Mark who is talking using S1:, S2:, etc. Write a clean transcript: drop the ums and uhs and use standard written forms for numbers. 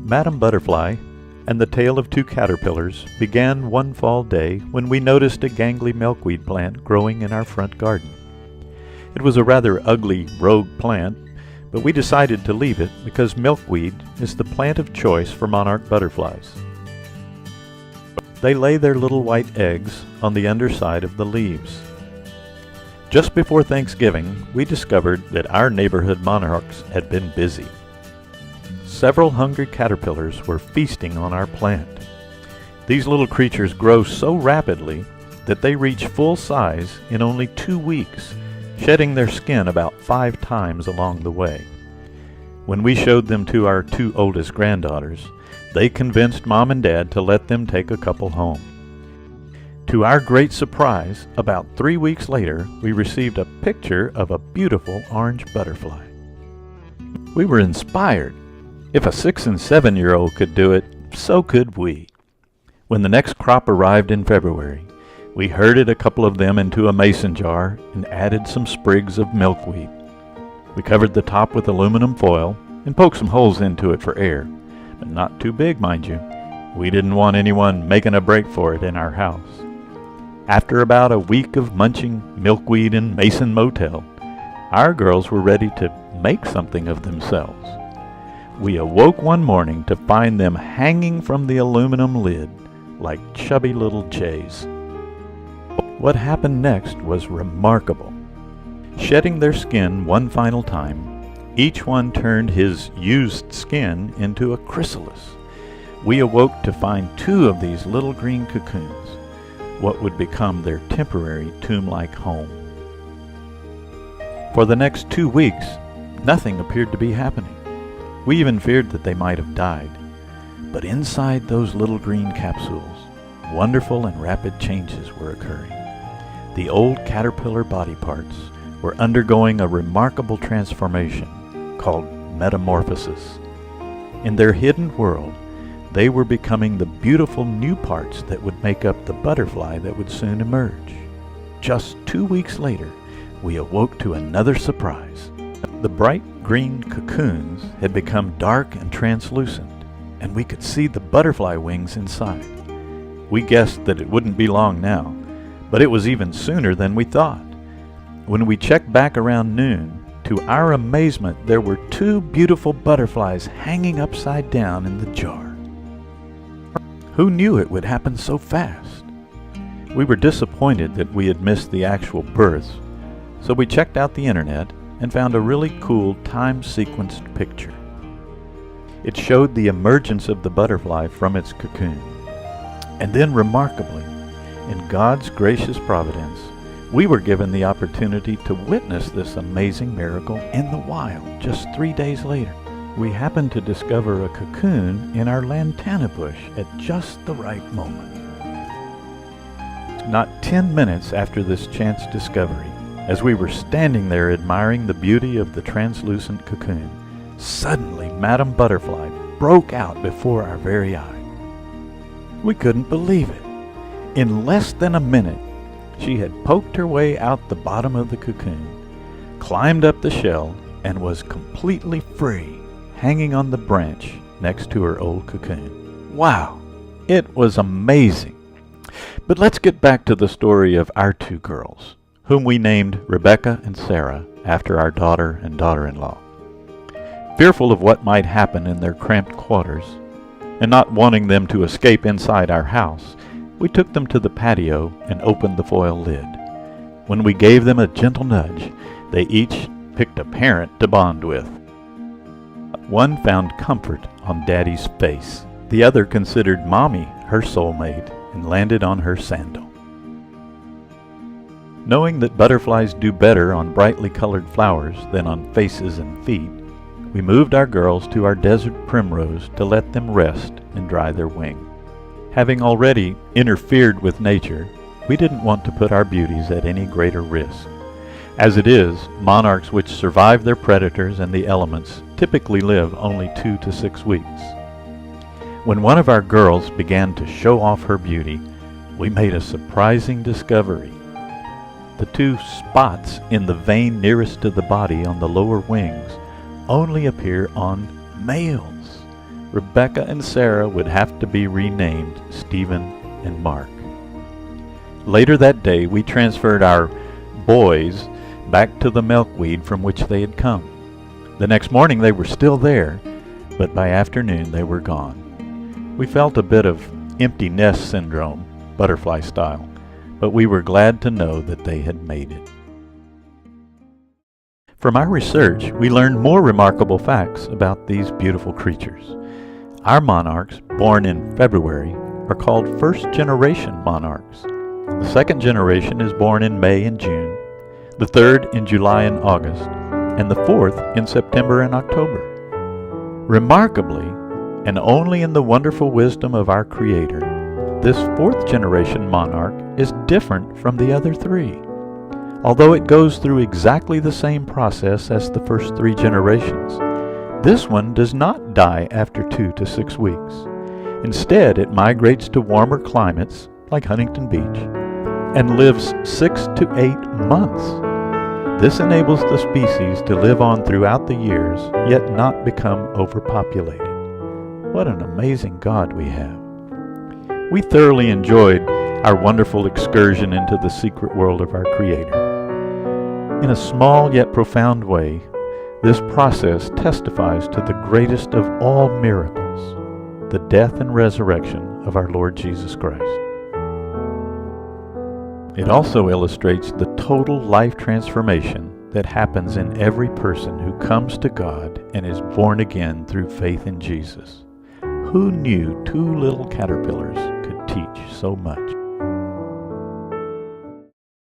S1: Madam Butterfly and the Tale of Two Caterpillars began one fall day when we noticed a gangly milkweed plant growing in our front garden. It was a rather ugly rogue plant, but we decided to leave it because milkweed is the plant of choice for monarch butterflies. They lay their little white eggs on the underside of the leaves. Just before Thanksgiving, we discovered that our neighborhood monarchs had been busy. Several hungry caterpillars were feasting on our plant. These little creatures grow so rapidly that they reach full size in only 2 weeks, shedding their skin about 5 times along the way. When we showed them to our 2 oldest granddaughters, they convinced Mom and Dad to let them take a couple home. To our great surprise, about 3 weeks later, we received a picture of a beautiful orange butterfly. We were inspired. If a 6- and 7-year-old could do it, so could we. When the next crop arrived in February, we herded a couple of them into a mason jar and added some sprigs of milkweed. We covered the top with aluminum foil and poked some holes into it for air, but not too big, mind you. We didn't want anyone making a break for it in our house. After about a week of munching milkweed in Mason Motel, our girls were ready to make something of themselves. We awoke one morning to find them hanging from the aluminum lid like chubby little jays. What happened next was remarkable. Shedding their skin one final time, each one turned his used skin into a chrysalis. We awoke to find 2 of these little green cocoons, what would become their temporary tomb-like home. For the next 2 weeks, nothing appeared to be happening. We even feared that they might have died. But inside those little green capsules, wonderful and rapid changes were occurring. The old caterpillar body parts were undergoing a remarkable transformation called metamorphosis. In their hidden world, they were becoming the beautiful new parts that would make up the butterfly that would soon emerge. Just 2 weeks later, we awoke to another surprise. The bright green cocoons had become dark and translucent, and we could see the butterfly wings inside. We guessed that it wouldn't be long now, but it was even sooner than we thought. When we checked back around noon, to our amazement, there were 2 beautiful butterflies hanging upside down in the jar. Who knew it would happen so fast? We were disappointed that we had missed the actual births, so we checked out the internet and found a really cool time-sequenced picture. It showed the emergence of the butterfly from its cocoon. And then, remarkably, in God's gracious providence, we were given the opportunity to witness this amazing miracle in the wild just 3 days later. We happened to discover a cocoon in our lantana bush at just the right moment. Not 10 minutes after this chance discovery, as we were standing there admiring the beauty of the translucent cocoon, suddenly Madam Butterfly broke out before our very eyes. We couldn't believe it. In less than a minute, she had poked her way out the bottom of the cocoon, climbed up the shell, and was completely free, hanging on the branch next to her old cocoon. Wow! It was amazing! But let's get back to the story of our 2 girls, whom we named Rebecca and Sarah after our daughter and daughter-in-law. Fearful of what might happen in their cramped quarters, and not wanting them to escape inside our house, we took them to the patio and opened the foil lid. When we gave them a gentle nudge, they each picked a parent to bond with. One found comfort on Daddy's face. The other considered Mommy her soulmate and landed on her sandal. Knowing that butterflies do better on brightly colored flowers than on faces and feet, we moved our girls to our desert primrose to let them rest and dry their wings. Having already interfered with nature, we didn't want to put our beauties at any greater risk. As it is, monarchs which survive their predators and the elements typically live only 2 to 6 weeks. When one of our girls began to show off her beauty, we made a surprising discovery. The 2 spots in the vein nearest to the body on the lower wings only appear on males. Rebecca and Sarah would have to be renamed Stephen and Mark. Later that day, we transferred our boys back to the milkweed from which they had come. The next morning they were still there, but by afternoon they were gone. We felt a bit of empty nest syndrome, butterfly style, but we were glad to know that they had made it. From our research, we learned more remarkable facts about these beautiful creatures. Our monarchs, born in February, are called first-generation monarchs. The second generation is born in May and June, the third in July and August, and the fourth in September and October. Remarkably, and only in the wonderful wisdom of our Creator, this fourth-generation monarch is different from the other three. Although it goes through exactly the same process as the first three generations, this one does not die after 2 to 6 weeks. Instead, it migrates to warmer climates, like Huntington Beach, and lives 6 to 8 months. This enables the species to live on throughout the years, yet not become overpopulated. What an amazing God we have. We thoroughly enjoyed our wonderful excursion into the secret world of our Creator. In a small yet profound way, this process testifies to the greatest of all miracles, the death and resurrection of our Lord Jesus Christ. It also illustrates the total life transformation that happens in every person who comes to God and is born again through faith in Jesus. Who knew 2 little caterpillars could teach so much?